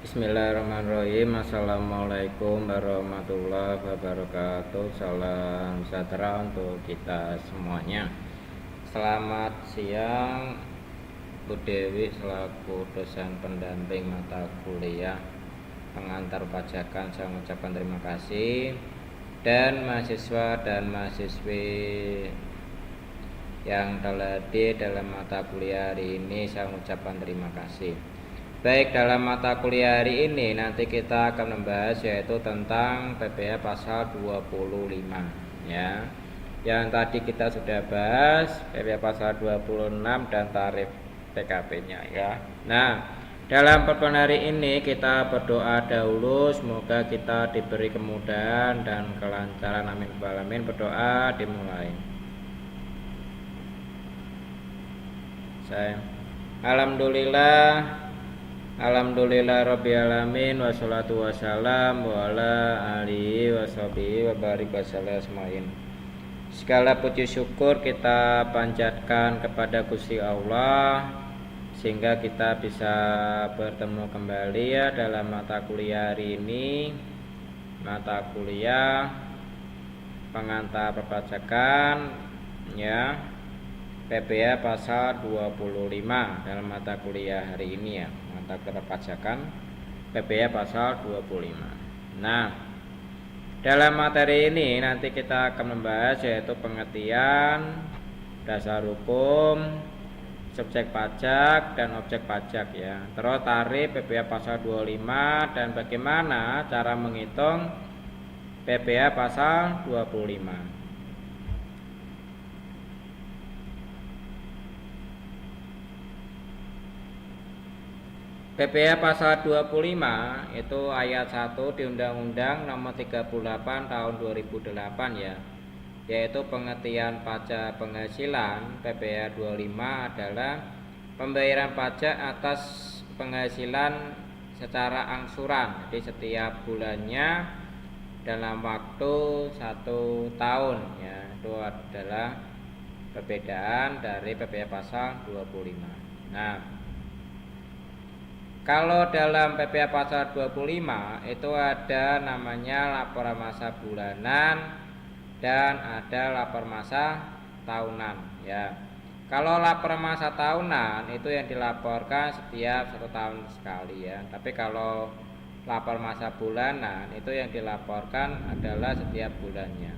Bismillahirrahmanirrahim. Assalamualaikum warahmatullahi wabarakatuh. Salam sejahtera untuk kita semuanya. Selamat siang Bu Dewi selaku dosen pendamping mata kuliah pengantar pajakan. Saya mengucapkan terima kasih. Dan mahasiswa dan mahasiswi yang telah hadir dalam mata kuliah hari ini, saya mengucapkan terima kasih. Baik, dalam mata kuliah hari ini nanti kita akan membahas yaitu tentang PPh pasal 25 ya. Yang tadi kita sudah bahas PPh pasal 26 dan tarif PKP-nya ya. Nah, dalam pertemuan hari ini kita berdoa dahulu, semoga kita diberi kemudahan dan kelancaran, amin alamin. Berdoa dimulai. Alhamdulillah Rabbil Alamin, wassalatu wassalam wa ala alihi washabihi wa barik wasallam asma'in. Segala puji syukur kita panjatkan kepada Gusti Allah sehingga kita bisa bertemu kembali ya dalam mata kuliah hari ini, mata kuliah pengantar perpajakan ya, PPh pasal 25 dalam mata kuliah hari ini ya, mata perpajakan PPh pasal 25. Nah, dalam materi ini nanti kita akan membahas yaitu pengertian, dasar hukum, subjek pajak dan objek pajak ya. Terus tarif PPh pasal 25 dan bagaimana cara menghitung PPh pasal 25. PPh pasal 25 itu ayat 1 di Undang-Undang Nomor 38 Tahun 2008 ya, yaitu pengertian pajak penghasilan. PPh 25 adalah pembayaran pajak atas penghasilan secara angsuran, jadi setiap bulannya dalam waktu 1 tahun ya. Itu adalah perbedaan dari PPh pasal 25. Nah, kalau dalam PPh pasal 25 itu ada namanya laporan masa bulanan dan ada laporan masa tahunan ya. Kalau laporan masa tahunan itu yang dilaporkan setiap 1 tahun sekali ya. Tapi kalau laporan masa bulanan itu yang dilaporkan adalah setiap bulannya.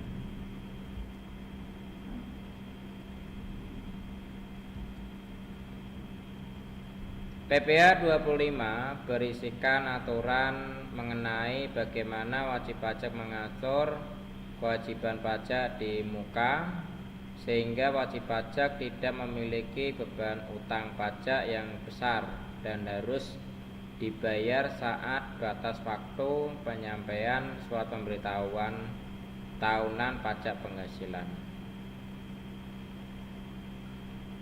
PPh 25 berisikan aturan mengenai bagaimana wajib pajak mengatur kewajiban pajak di muka, sehingga wajib pajak tidak memiliki beban utang pajak yang besar dan harus dibayar saat batas waktu penyampaian surat pemberitahuan tahunan pajak penghasilan.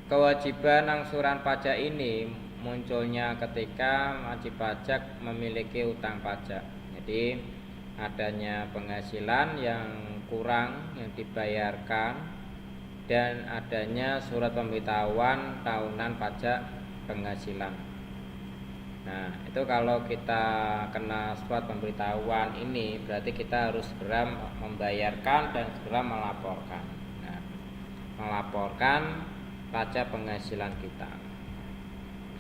Kewajiban angsuran pajak ini munculnya ketika wajib pajak memiliki utang pajak. Jadi adanya penghasilan yang kurang yang dibayarkan dan adanya surat pemberitahuan tahunan pajak penghasilan. Nah, itu kalau kita kena surat pemberitahuan ini berarti kita harus segera membayarkan dan segera melaporkan. Nah, melaporkan pajak penghasilan kita.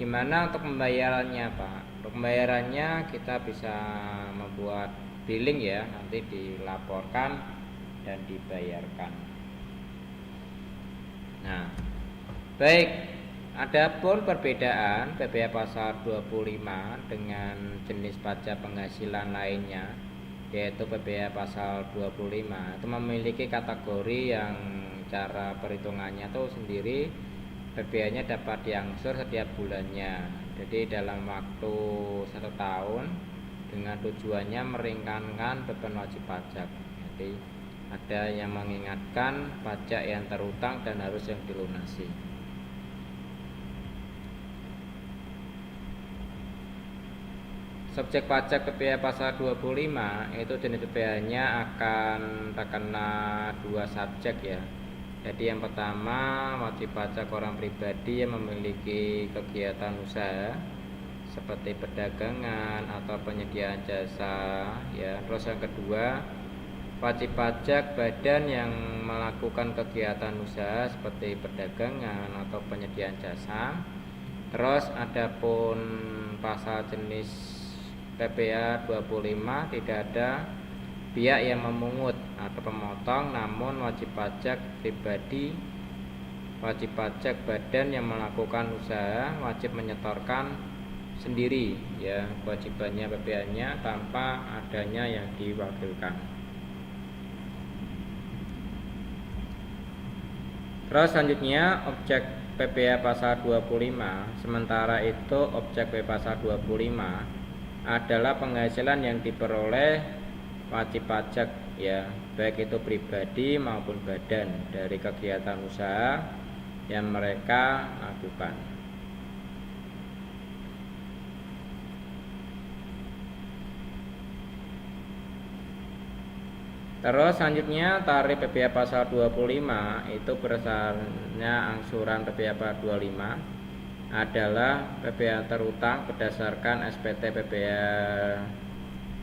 Gimana untuk pembayarannya Pak? Untuk pembayarannya kita bisa membuat billing ya, nanti dilaporkan dan dibayarkan. Nah, baik, adapun perbedaan PPh pasal 25 dengan jenis pajak penghasilan lainnya, yaitu PPh pasal 25 itu memiliki kategori yang cara perhitungannya itu sendiri. PPh-nya dapat diangsur setiap bulannya, jadi dalam waktu 1 tahun dengan tujuannya meringankan beban wajib pajak. Jadi ada yang mengingatkan pajak yang terutang dan harus yang dilunasi. Subjek pajak PPh pasal 25 itu jenis PPh-nya akan terkena 2 subjek ya. Jadi yang pertama wajib pajak orang pribadi yang memiliki kegiatan usaha seperti perdagangan atau penyediaan jasa ya. Terus yang kedua, wajib pajak badan yang melakukan kegiatan usaha seperti perdagangan atau penyediaan jasa. Terus adapun pasal jenis PPA 25 tidak ada pihak yang memungut atau pemotong, namun wajib pajak pribadi, wajib pajak badan yang melakukan usaha wajib menyetorkan sendiri ya kewajibannya PPA-nya tanpa adanya yang diwakilkan. Terus selanjutnya objek PPA pasal 25. Sementara itu objek PPA pasal 25 adalah penghasilan yang diperoleh wajib pajak ya, baik itu pribadi maupun badan dari kegiatan usaha yang mereka lakukan. Terus selanjutnya tarif PPA pasal 25 itu berdasarnya angsuran PPA pasal 25 adalah PPA terutang berdasarkan SPT PPA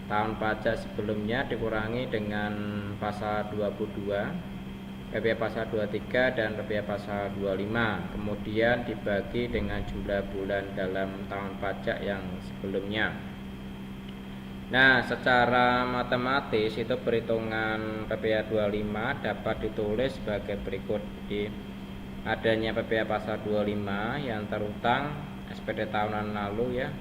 tahun pajak sebelumnya dikurangi dengan pasal 22, PPA pasal 23 dan PPA pasal 25, kemudian dibagi dengan jumlah bulan dalam tahun pajak yang sebelumnya. Nah, secara matematis itu perhitungan PPA 25 dapat ditulis sebagai berikut. Di adanya PPA pasal 25 yang terutang SPT tahunan lalu ya.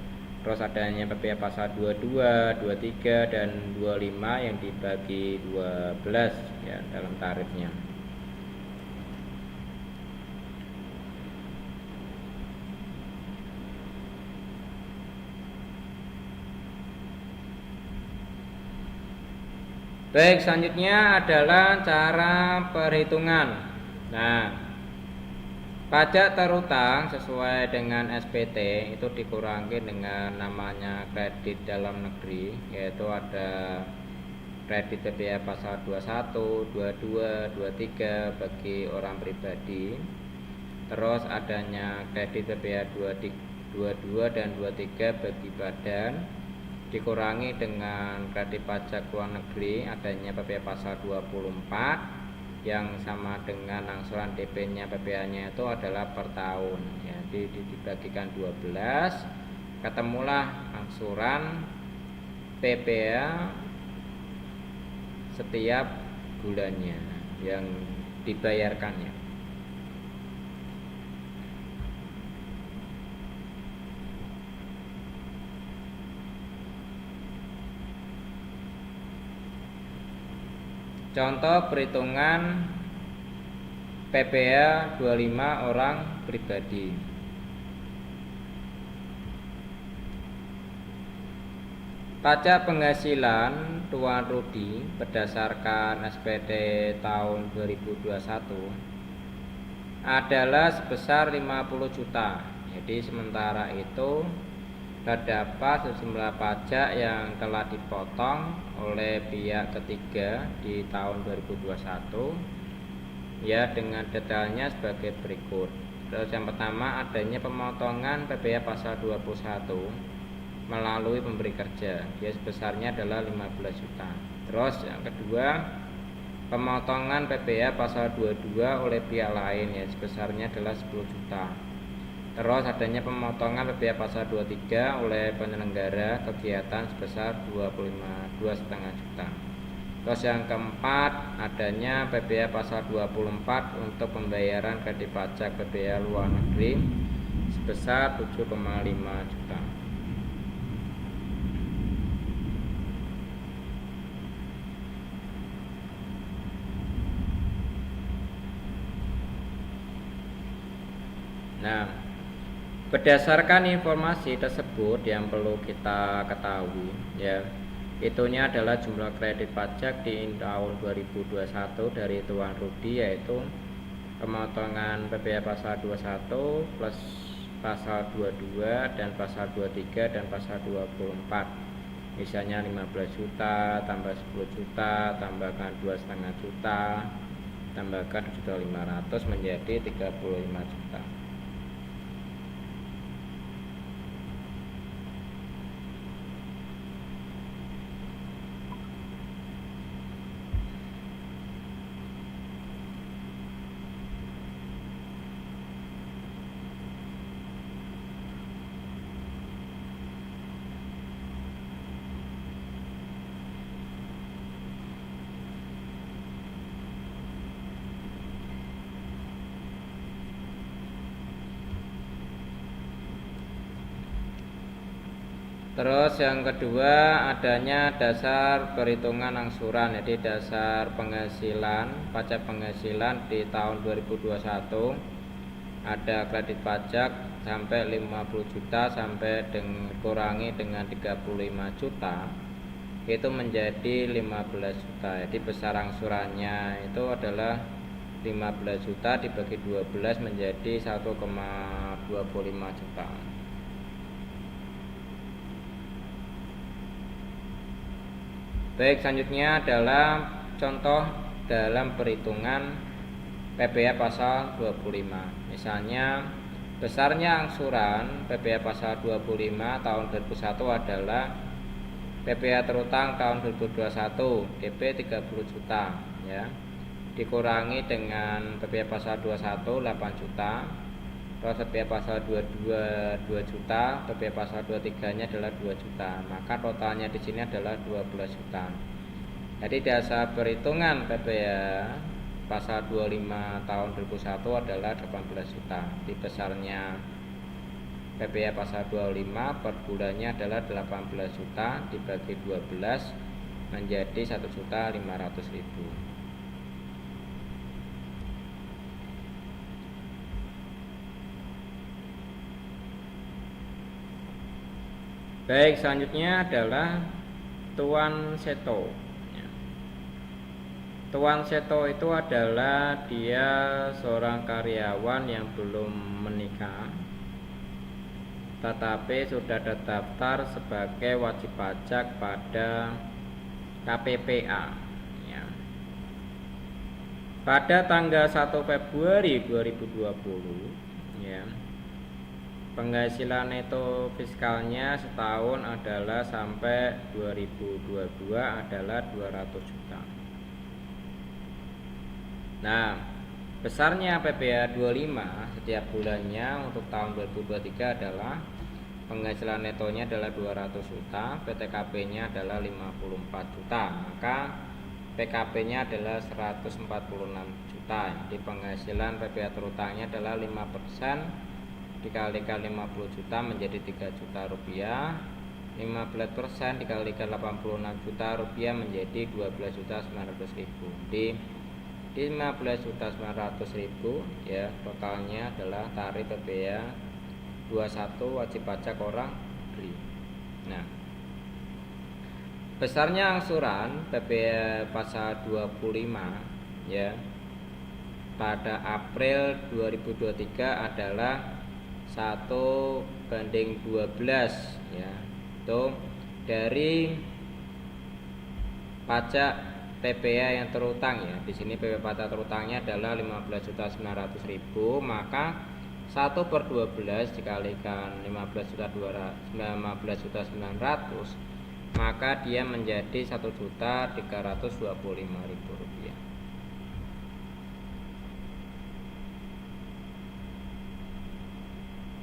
Terus adanya PPA pasal 22, 23 dan 25 yang dibagi 12 ya dalam tarifnya. Baik, selanjutnya adalah cara perhitungan. Nah, pajak terutang sesuai dengan SPT itu dikurangi dengan namanya kredit dalam negeri, yaitu ada kredit PPA pasal 21, 22, 23 bagi orang pribadi. Terus adanya kredit PPA 22 dan 23 bagi badan, dikurangi dengan kredit pajak luar negeri adanya PPA pasal 24 yang sama dengan angsuran DP-nya PPA-nya itu adalah per tahun. Jadi dibagikan 12, ketemulah angsuran PPA setiap bulannya yang dibayarkannya. Contoh perhitungan PPA 25 orang pribadi. Pajak penghasilan Tuan Rudi berdasarkan SPT tahun 2021 adalah sebesar 50 juta. Jadi sementara itu terdapat sejumlah pajak yang telah dipotong oleh pihak ketiga di tahun 2021 ya, dengan detailnya sebagai berikut. Terus yang pertama adanya pemotongan PPA pasal 21 melalui pemberi kerja, dia sebesarnya adalah 15 juta. Terus yang kedua pemotongan PPA pasal 22 oleh pihak lain ya, sebesarnya adalah 10 juta. Terus adanya pemotongan PPA pasal 23 oleh penyelenggara kegiatan sebesar 2,5 juta. Terus yang keempat adanya PPA pasal 24 untuk pembayaran kredit pajak PPA luar negeri sebesar 7,5 juta. Nah, berdasarkan informasi tersebut yang perlu kita ketahui ya, itunya adalah jumlah kredit pajak di tahun 2021 dari Tuan Rudi, yaitu pemotongan PPA pasal 21 plus pasal 22 dan pasal 23 dan pasal 24. Misalnya 15 juta tambah 10 juta tambahkan 2,5 juta tambahkan 7.500 menjadi 35 juta. Terus yang kedua adanya dasar perhitungan angsuran, jadi dasar penghasilan, pajak penghasilan di tahun 2021 ada kredit pajak sampai 50 juta sampai dikurangi dengan 35 juta itu menjadi 15 juta. Jadi besar angsurannya itu adalah 15 juta dibagi 12 menjadi 1,25 juta. Baik, selanjutnya adalah contoh dalam perhitungan PPh pasal 25. Misalnya besarnya angsuran PPh pasal 25 tahun 2001 adalah PPh terutang tahun 2021 DP 30 juta ya. Dikurangi dengan PPh pasal 21 8 juta. Terus PPh pasal 22 2 juta, PPh pasal 23-nya adalah 2 juta. Maka totalnya di sini adalah 12 juta. Jadi dasar perhitungan PPh pasal 25 tahun 2001 adalah 18 juta. Di besarnya PPh pasal 25 per bulannya adalah 18 juta dibagi 12 menjadi 1.500.000. Baik, selanjutnya adalah Tuan Seto. Tuan Seto itu adalah dia seorang karyawan yang belum menikah, tetapi sudah terdaftar sebagai wajib pajak pada KPPA. Ya. Pada tanggal 1 Februari 2020, ya. Penghasilan neto fiskalnya setahun adalah sampai 2022 adalah 200 juta. Nah, besarnya PPh 25 setiap bulannya untuk tahun 2023 adalah penghasilan netonya adalah 200 juta, PTKP-nya adalah 54 juta, maka PKP-nya adalah 146 juta. Jadi penghasilan PPh terutangnya adalah 5% dikalikan 50 juta menjadi 3 juta rupiah, 15% dikalikan 86 juta rupiah menjadi 12.900.000. Di 15.900.000 ya totalnya adalah tarif PPh 21 wajib pajak orang negeri. Nah, besarnya angsuran PPh pasal 25 ya pada April 2023 adalah 1:12 ya. Itu dari pajak PPh yang terutang ya. Di sini PPh pajak terutangnya adalah 15.900.000, maka 1/12 dikalikan 15.900.000 maka dia menjadi 1.325.000 rupiah.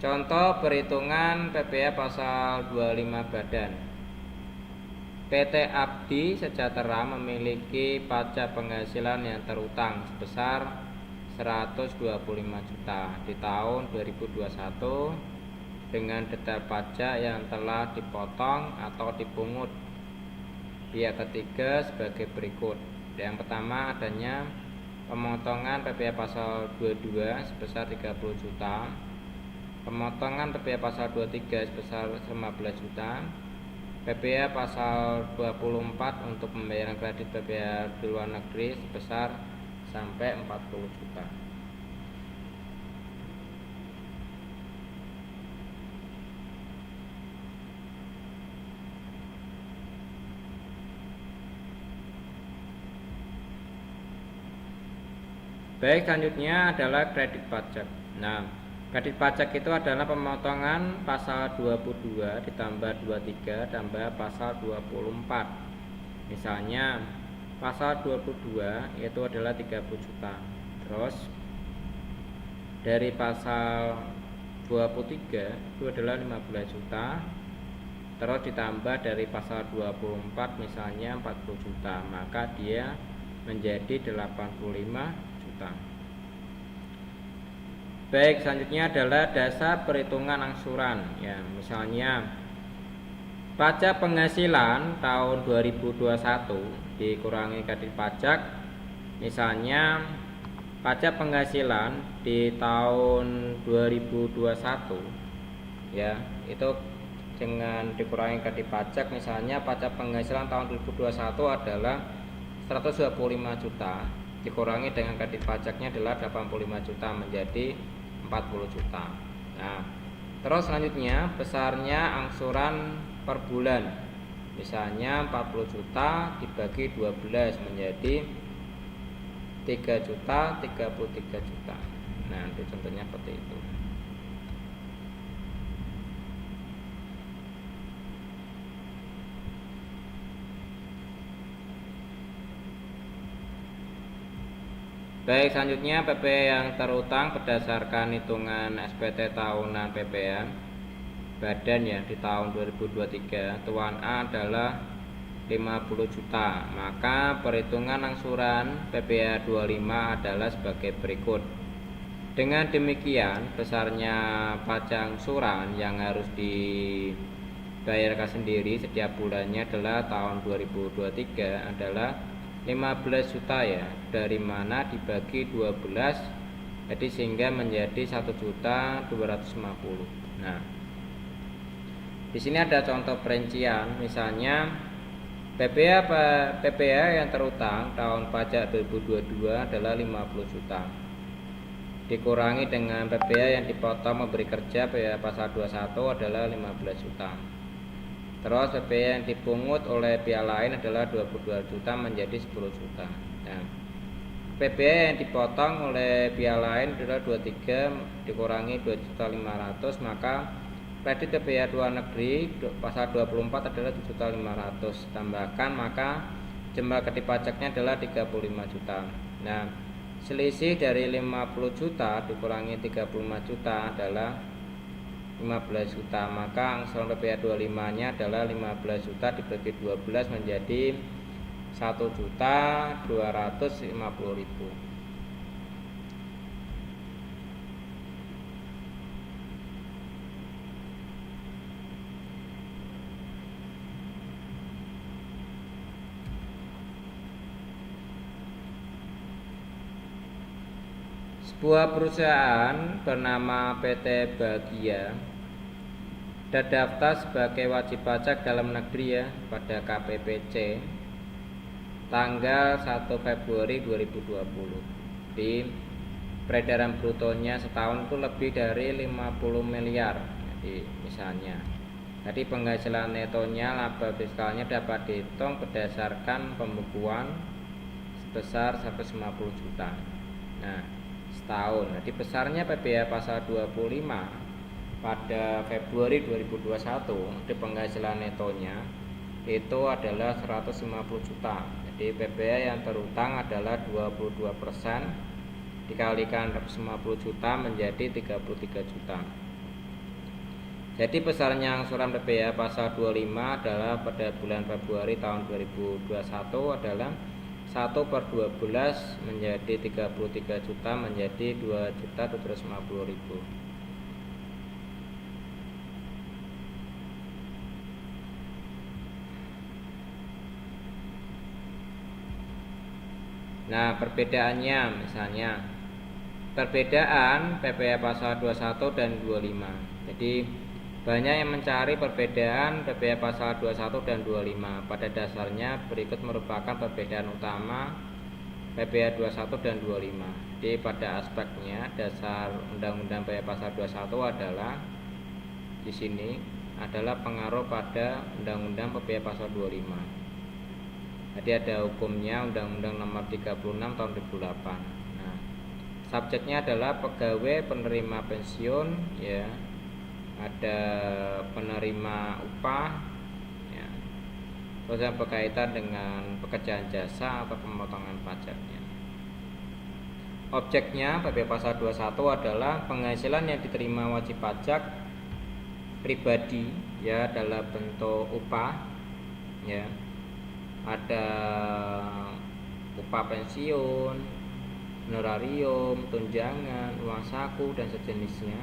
Contoh perhitungan PPh pasal 25 badan. PT Abdi Sejahtera memiliki pajak penghasilan yang terutang sebesar 125 juta di tahun 2021 dengan detail pajak yang telah dipotong atau dipungut pihak ketiga sebagai berikut. Yang pertama adanya pemotongan PPh pasal 22 sebesar 30 juta. Pemotongan PPh pasal 23 sebesar 15 juta, PPh pasal 24 untuk pembayaran kredit PPh di luar negeri sebesar sampai 40 juta. Baik, selanjutnya adalah kredit pajak. Nah, kredit pajak itu adalah pemotongan pasal 22 ditambah 23 tambah pasal 24. Misalnya pasal 22 itu adalah 30 juta. Terus dari pasal 23 itu adalah 15 juta. Terus ditambah dari pasal 24 misalnya 40 juta, maka dia menjadi 85 juta. Baik, selanjutnya adalah dasar perhitungan angsuran ya. Misalnya Pajak penghasilan tahun 2021 dikurangi kredit pajak. Misalnya pajak penghasilan di tahun 2021 ya, itu dengan dikurangi kredit pajak. Misalnya pajak penghasilan tahun 2021 adalah 125 juta, dikurangi dengan kredit pajaknya adalah 85 juta menjadi 40 juta. Nah, terus selanjutnya besarnya angsuran per bulan. Misalnya 40 juta dibagi 12 menjadi 3 juta, 33 juta. Nah, itu contohnya seperti itu. Baik, selanjutnya PPh yang terutang berdasarkan hitungan SPT tahunan PPh badan ya di tahun 2023. Tuan A adalah 50 juta. Maka perhitungan angsuran PPh 25 adalah sebagai berikut. Dengan demikian, besarnya pajak angsuran yang harus dibayarkan sendiri setiap bulannya adalah tahun 2023 adalah 15 juta ya, dari mana dibagi 12 jadi sehingga menjadi 1.250.000. Nah, di sini ada contoh perincian. Misalnya PPh yang terutang tahun pajak 2022 adalah 50 juta. Dikurangi dengan PPh yang dipotong memberi kerja PPh pasal 21 adalah 15 juta. Terus PPh yang dipungut oleh pihak lain adalah 22 juta menjadi 10 juta. Nah, PPh yang dipotong oleh pihak lain adalah 23 dikurangi 2.500.000, maka kredit PPh luar negeri pasal 24 adalah 7.500.000. Tambahkan maka jumlah kredit pajaknya adalah 35 juta. Nah, selisih dari 50 juta dikurangi 35 juta adalah 15 juta. Maka angsuran PPh 25 nya adalah 15 juta dibagi 12 menjadi 1.250.000. Sebuah perusahaan bernama PT Bahagia terdaftar sebagai wajib pajak dalam negeri ya pada KPPC tanggal 1 Februari 2020. Di peredaran brutonya setahun itu lebih dari 50 miliar. Jadi misalnya, jadi penghasilan netonya laba fiskalnya dapat dihitung berdasarkan pembukuan sebesar 150 juta. Nah, setahun. Jadi besarnya PPh pasal 25 pada Februari 2021 di penghasilan netonya itu adalah 150 juta. Jadi PPh yang terutang adalah 22% dikalikan 150 juta menjadi 33 juta. Jadi besarnya angsuran PPh pasal 25 adalah pada bulan Februari tahun 2021 adalah 1/12 menjadi 33 juta menjadi 2.750.000. Nah, perbedaannya misalnya perbedaan PPh pasal 21 dan 25. Jadi banyak yang mencari perbedaan PPh pasal 21 dan 25. Pada dasarnya berikut merupakan perbedaan utama PPh 21 dan 25. Jadi pada aspeknya dasar Undang-Undang PPh pasal 21 adalah di sini adalah pengaruh pada Undang-Undang PPh pasal 25. Jadi ada hukumnya Undang-Undang Nomor 36 tahun 2008. Nah, subjeknya adalah pegawai penerima pensiun ya. Ada penerima upah ya. Terus yang berkaitan dengan pekerjaan jasa atau pemotongan pajaknya. Objeknya PPh pasal 21 adalah penghasilan yang diterima wajib pajak pribadi ya dalam bentuk upah ya. Ada upah pensiun, honorarium, tunjangan, uang saku dan sejenisnya.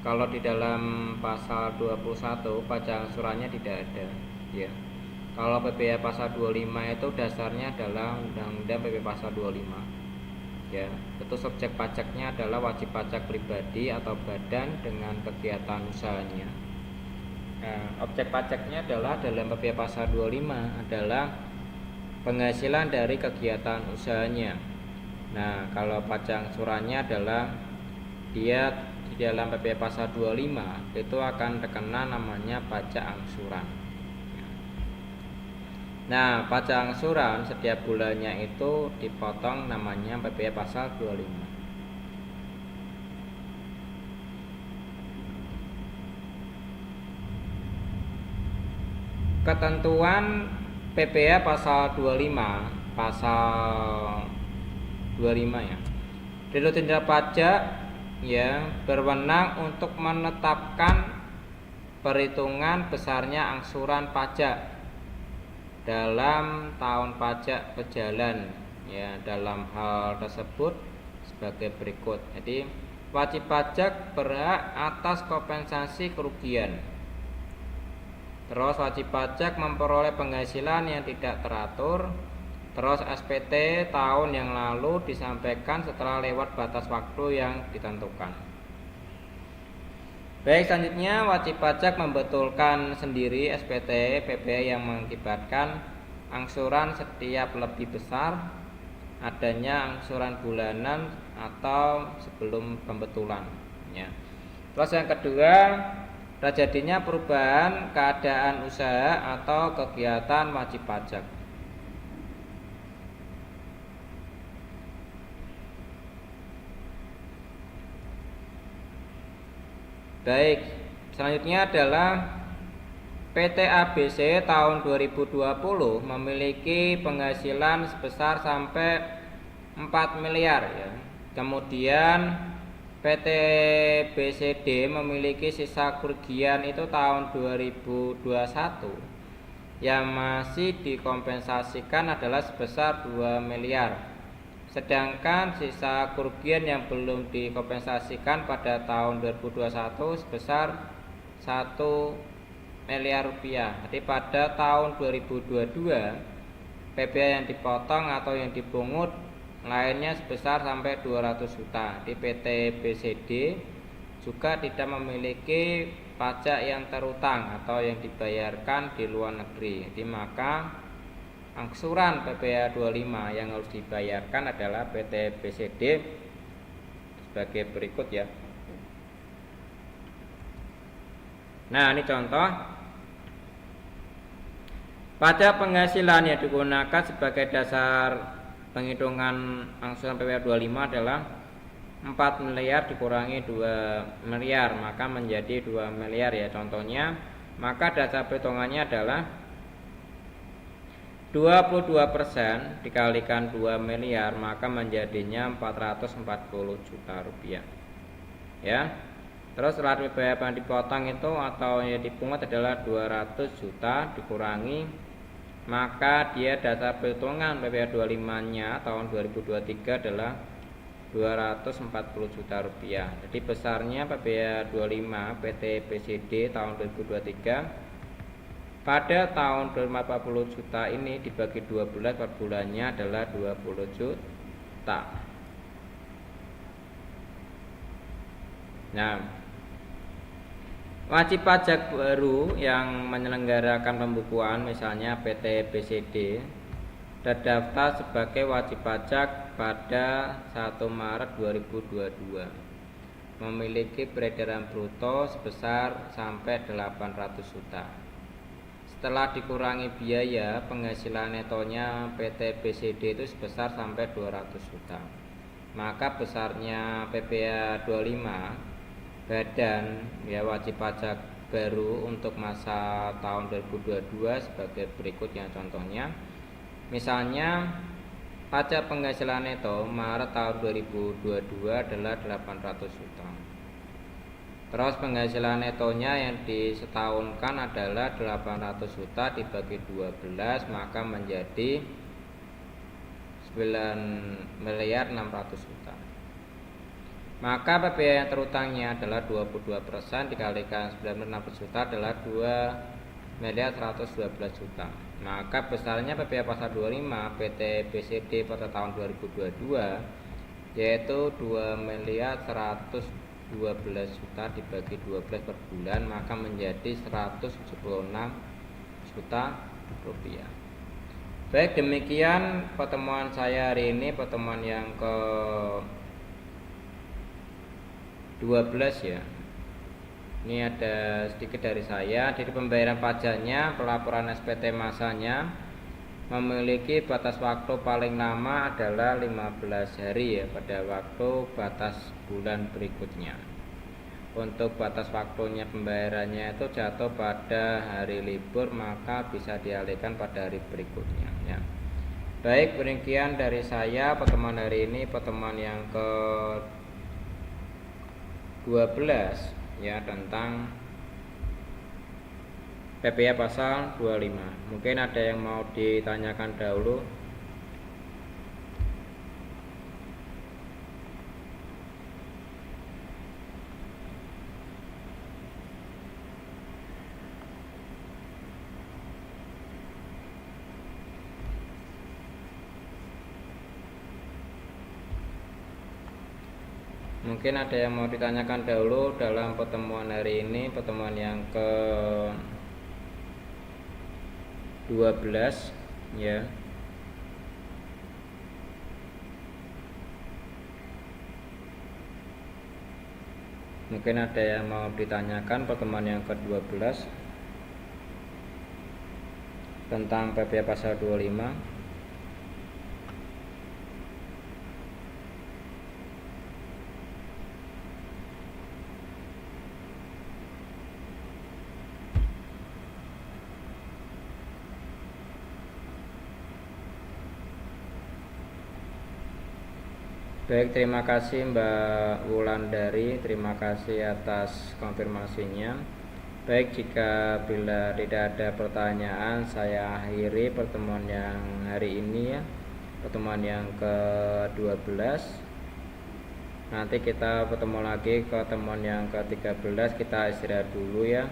Kalau di dalam pasal 21 pajak angsurannya tidak ada, ya. Kalau PPh pasal 25 itu dasarnya adalah Undang-Undang PP pasal 25. Ya, itu subjek pajaknya adalah wajib pajak pribadi atau badan dengan kegiatan usahanya. Nah, objek pajaknya adalah dalam PPh pasal 25 adalah penghasilan dari kegiatan usahanya. Nah, kalau pajak angsurannya adalah dia di dalam PPh pasal 25 itu akan terkena namanya pajak angsuran. Nah, pajak angsuran setiap bulannya itu dipotong namanya PPh pasal 25. Ketentuan PPh pasal 25, pasal 25 ya. Direktur Jenderal Pajak ya berwenang untuk menetapkan perhitungan besarnya angsuran pajak dalam tahun pajak berjalan ya. Dalam hal tersebut sebagai berikut. Jadi wajib pajak berhak atas kompensasi kerugian. Terus wajib pajak memperoleh penghasilan yang tidak teratur. Terus SPT tahun yang lalu disampaikan setelah lewat batas waktu yang ditentukan. Baik, selanjutnya wajib pajak membetulkan sendiri SPT PPh yang mengakibatkan angsuran setiap lebih besar adanya angsuran bulanan atau sebelum pembetulan ya. Terus yang kedua, terjadinya perubahan keadaan usaha atau kegiatan wajib pajak. Baik, selanjutnya adalah PT ABC tahun 2020 memiliki penghasilan sebesar sampai 4 miliar ya. Kemudian PT BCD memiliki sisa kerugian itu tahun 2021 yang masih dikompensasikan adalah sebesar 2 miliar. Sedangkan sisa kerugian yang belum dikompensasikan pada tahun 2021 sebesar 1 miliar rupiah. Jadi pada tahun 2022 PPh yang dipotong atau yang dipungut lainnya sebesar sampai 200 juta. Di PT BCD juga tidak memiliki pajak yang terutang atau yang dibayarkan di luar negeri. Jadi maka angsuran PPh 25 yang harus dibayarkan adalah PT BCD sebagai berikut ya. Nah, ini contoh pajak penghasilan yang digunakan sebagai dasar penghitungan angsuran PPh 25 adalah 4 miliar dikurangi 2 miliar maka menjadi 2 miliar ya contohnya. Maka dasar perhitungannya adalah 22% dikalikan 2 miliar maka menjadinya 440 juta rupiah ya. Terus setelah PPh yang dipotong itu atau yang dipungut adalah 200 juta dikurangi, maka dia dasar perhitungan PPh 25 nya tahun 2023 adalah 240 juta rupiah. Jadi besarnya PPh 25 PT BCD tahun 2023 pada tahun 240 juta ini dibagi 12 per bulannya adalah 20 juta. Nah, wajib pajak baru yang menyelenggarakan pembukuan misalnya PT BCD terdaftar sebagai wajib pajak pada 1 Maret 2022 memiliki peredaran bruto sebesar sampai 800 juta. Setelah dikurangi biaya, penghasilan netonya PT BCD itu sebesar sampai 200 juta. Maka besarnya PPh 25 badan ya wajib pajak baru untuk masa tahun 2022 sebagai berikut yang contohnya. Misalnya pajak penghasilan neto Maret tahun 2022 adalah 800 juta. Terus penghasilan netonya yang disetahunkan adalah 800 juta dibagi 12 maka menjadi 9 miliar 600 juta. Maka PPh yang terutangnya adalah 22% dikalikan 960 juta adalah 2.112 juta. Maka besarnya PPh pasal 25 PT BCD pada tahun 2022 yaitu 2.112 juta dibagi 12 per bulan, maka menjadi 176 juta rupiah. Baik, demikian pertemuan saya hari ini, pertemuan yang ke 12 ya. Ini ada sedikit dari saya. Jadi pembayaran pajaknya, pelaporan SPT masanya memiliki batas waktu paling lama adalah 15 hari ya, pada waktu batas bulan berikutnya. Untuk batas waktunya pembayarannya itu jatuh pada hari libur, maka bisa dialihkan pada hari berikutnya ya. Baik, demikian dari saya pertemuan hari ini, pertemuan yang ke 12 ya, tentang PPh pasal 25. Mungkin ada yang mau ditanyakan dahulu. Mungkin ada yang mau ditanyakan dahulu dalam pertemuan hari ini, pertemuan yang ke 12 ya. Mungkin ada yang mau ditanyakan pertemuan yang ke-12 tentang PPh pasal 25. Baik, terima kasih Mbak Wulandari, terima kasih atas konfirmasinya. Baik, jika bila tidak ada pertanyaan, saya akhiri pertemuan yang hari ini ya, pertemuan yang ke-12. Nanti kita bertemu lagi ke pertemuan yang ke-13. Kita istirahat dulu ya,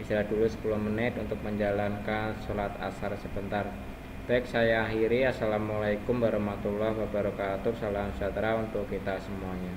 istirahat dulu 10 menit untuk menjalankan sholat asar sebentar. Baik, saya akhiri. Assalamualaikum warahmatullahi wabarakatuh. Salam sejahtera untuk kita semuanya.